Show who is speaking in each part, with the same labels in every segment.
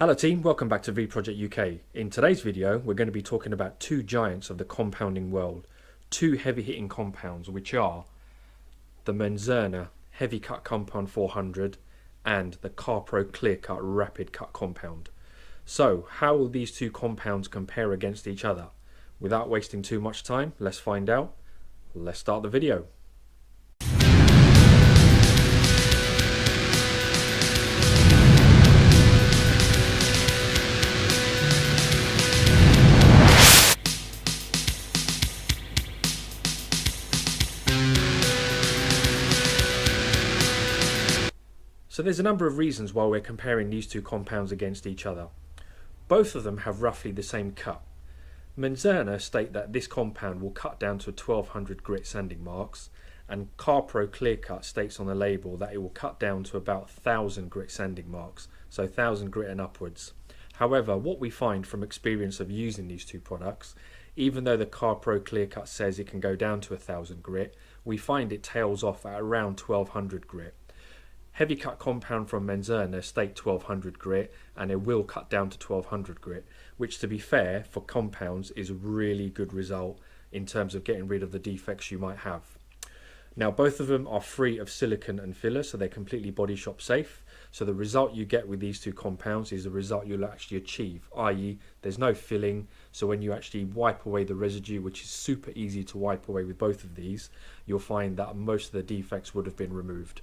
Speaker 1: Hello team, welcome back to V-Project UK. In today's video we're going to be talking about two giants of the compounding world, two heavy hitting compounds which are the Menzerna Heavy Cut Compound 400 and the CarPro ClearCUT Rapid Cut Compound. So how will these two compounds compare against each other? Without wasting too much time, let's find out. Let's start the video. So there's a number of reasons why we're comparing these two compounds against each other. Both of them have roughly the same cut. Menzerna state that this compound will cut down to 1200 grit sanding marks, and CarPro ClearCUT states on the label that it will cut down to about 1000 grit sanding marks, so 1000 grit and upwards. However, what we find from experience of using these two products, even though the CarPro ClearCUT says it can go down to 1000 grit, we find it tails off at around 1200 grit. Heavy cut compound from Menzerna state 1200 grit, and it will cut down to 1200 grit, which to be fair for compounds is a really good result in terms of getting rid of the defects you might have. Now both of them are free of silicone and filler, so they're completely body shop safe. So the result you get with these two compounds is the result you'll actually achieve, i.e. there's no filling, so when you actually wipe away the residue, which is super easy to wipe away with both of these, you'll find that most of the defects would have been removed.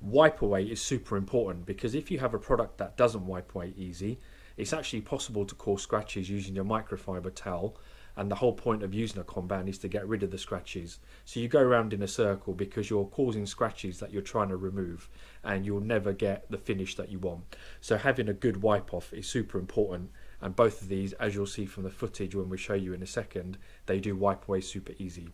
Speaker 1: Wipe away is super important because if you have a product that doesn't wipe away easy, it's actually possible to cause scratches using your microfiber towel, and the whole point of using a compound is to get rid of the scratches. So you go around in a circle because you're causing scratches that you're trying to remove, and you'll never get the finish that you want. So having a good wipe off is super important, and both of these, as you'll see from the footage when we show you in a second, they do wipe away super easy.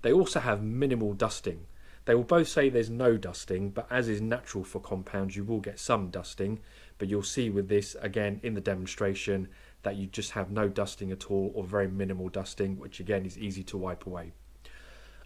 Speaker 1: They also have minimal dusting. They will both say there's no dusting, but as is natural for compounds, you will get some dusting. But you'll see with this, again, in the demonstration, that you just have no dusting at all, or very minimal dusting, which again is easy to wipe away.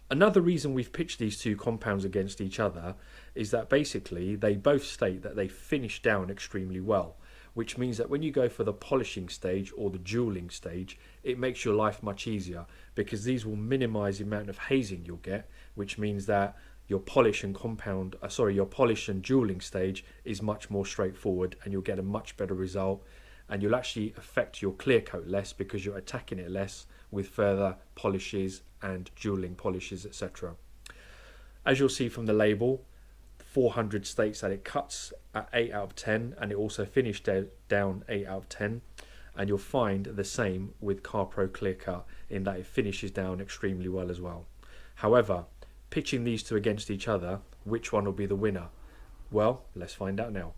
Speaker 1: Another reason we've pitched these two compounds against each other is that basically they both state that they finish down extremely well, which means that when you go for the polishing stage or the jeweling stage, it makes your life much easier because these will minimize the amount of hazing you'll get, which means that your polish and jeweling stage is much more straightforward, and you'll get a much better result, and you'll actually affect your clear coat less because you're attacking it less with further polishes and jeweling polishes, etc. As you'll see from the label, 400 states that it cuts at 8 out of 10, and it also finished down 8 out of 10, and you'll find the same with CarPro ClearCUT in that it finishes down extremely well as well. However, pitching these two against each other, which one will be the winner? Well, let's find out now.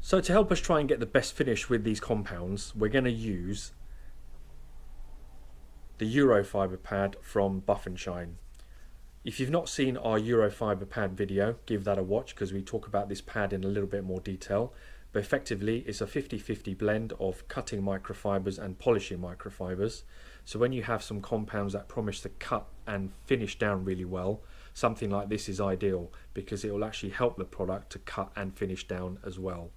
Speaker 1: So to help us try and get the best finish with these compounds, we're going to use the Uro Fiber Pad from Buff & Shine. If you've not seen our Uro Fiber Pad video, give that a watch because we talk about this pad in a little bit more detail. But effectively, it's a 50-50 blend of cutting microfibers and polishing microfibers. So when you have some compounds that promise to cut and finish down really well, something like this is ideal because it will actually help the product to cut and finish down as well.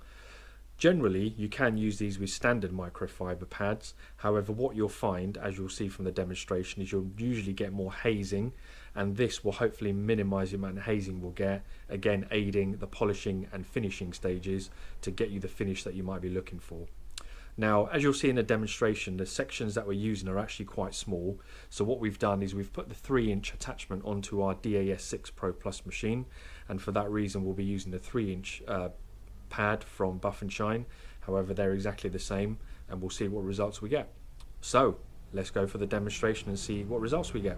Speaker 1: Generally, you can use these with standard microfiber pads. However, what you'll find, as you'll see from the demonstration, is you'll usually get more hazing, and this will hopefully minimize the amount of hazing we'll get, again aiding the polishing and finishing stages to get you the finish that you might be looking for. Now, as you'll see in the demonstration, the sections that we're using are actually quite small. So what we've done is we've put the 3-inch attachment onto our DAS6 Pro Plus machine, and for that reason we'll be using the 3-inch pad from Buff & Shine. However, they're exactly the same, and we'll see what results we get. So let's go for the demonstration and see what results we get.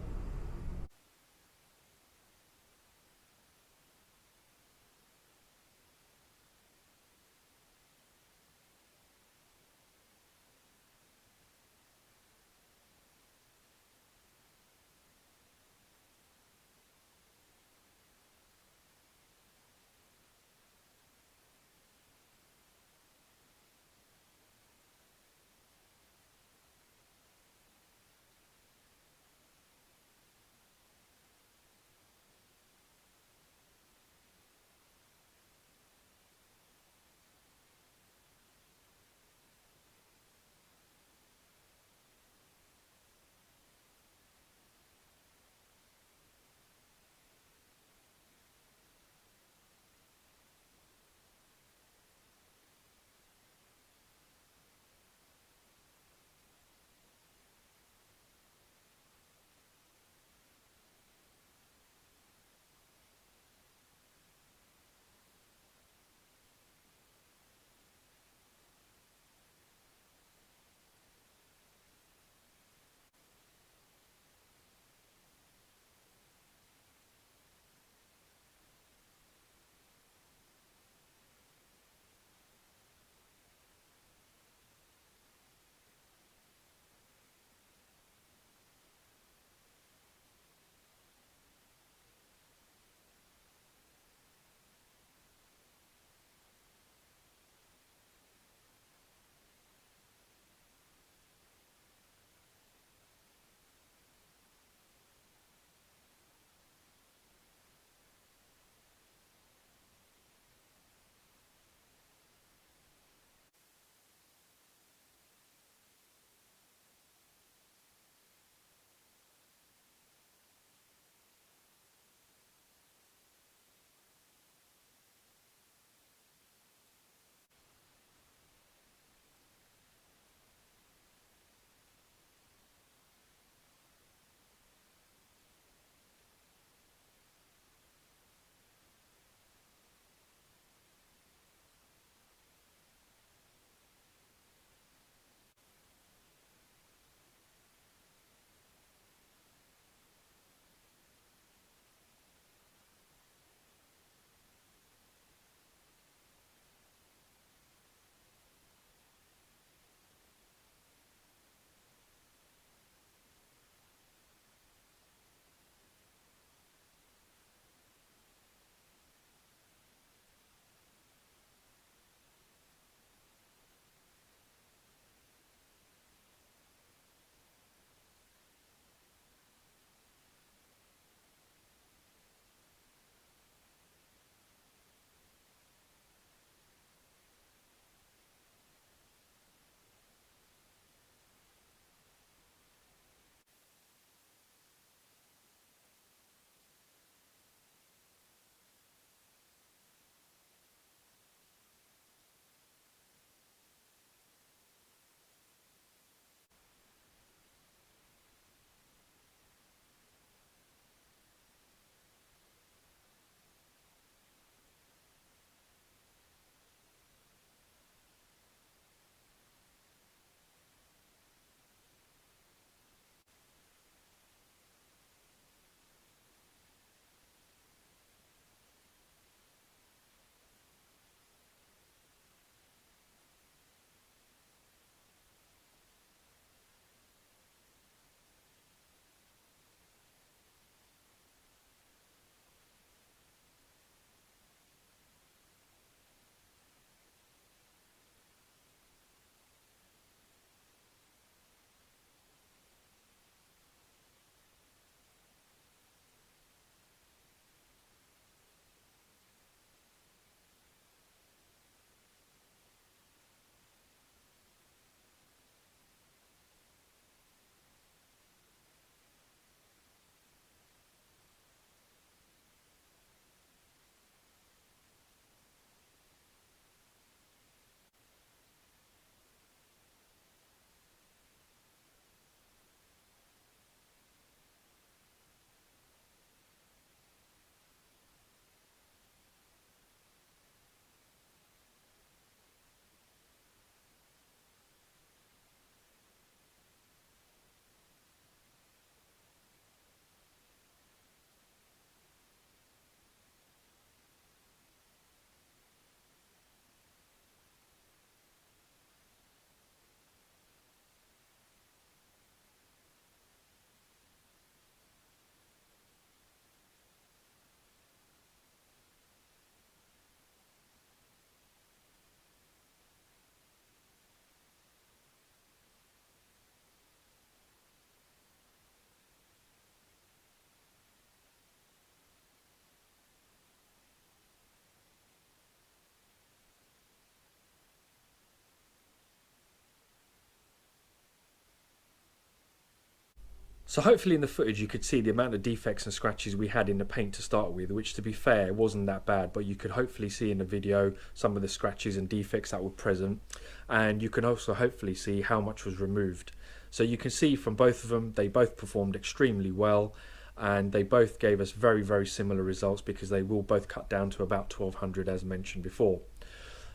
Speaker 1: So hopefully in the footage you could see the amount of defects and scratches we had in the paint to start with, which to be fair it wasn't that bad, but you could hopefully see in the video some of the scratches and defects that were present, and you can also hopefully see how much was removed. So you can see from both of them they both performed extremely well, and they both gave us very, very similar results because they will both cut down to about 1200 as mentioned before.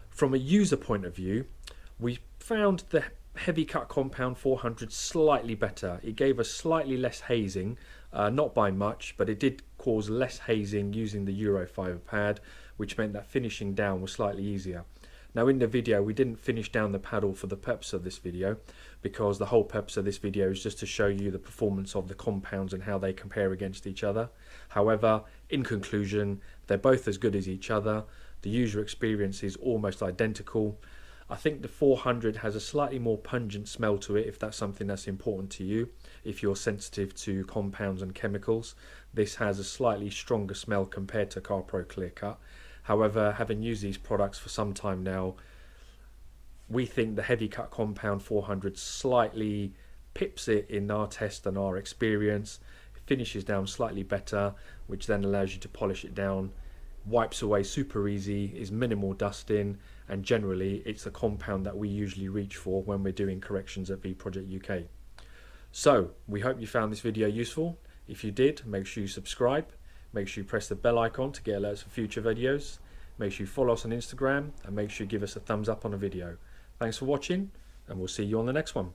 Speaker 1: From a user point of view, we found the heavy cut compound 400 slightly better. It gave us slightly less hazing, not by much, but it did cause less hazing using the Uro Fiber Pad, which meant that finishing down was slightly easier. Now in the video we didn't finish down the paddle for the purpose of this video, because the whole purpose of this video is just to show you the performance of the compounds and how they compare against each other. However, in conclusion, they're both as good as each other. The user experience is almost identical. I think the 400 has a slightly more pungent smell to it, if that's something that's important to you. If you're sensitive to compounds and chemicals, this has a slightly stronger smell compared to CarPro ClearCUT. However, having used these products for some time now, we think the heavy cut compound 400 slightly pips it in our test and our experience. It finishes down slightly better, which then allows you to polish it down. Wipes away super easy, is minimal dusting, and generally it's a compound that we usually reach for when we're doing corrections at V-Project UK. So we hope you found this video useful. If you did, make sure you subscribe, make sure you press the bell icon to get alerts for future videos, make sure you follow us on Instagram, and make sure you give us a thumbs up on the video. Thanks for watching, and we'll see you on the next one.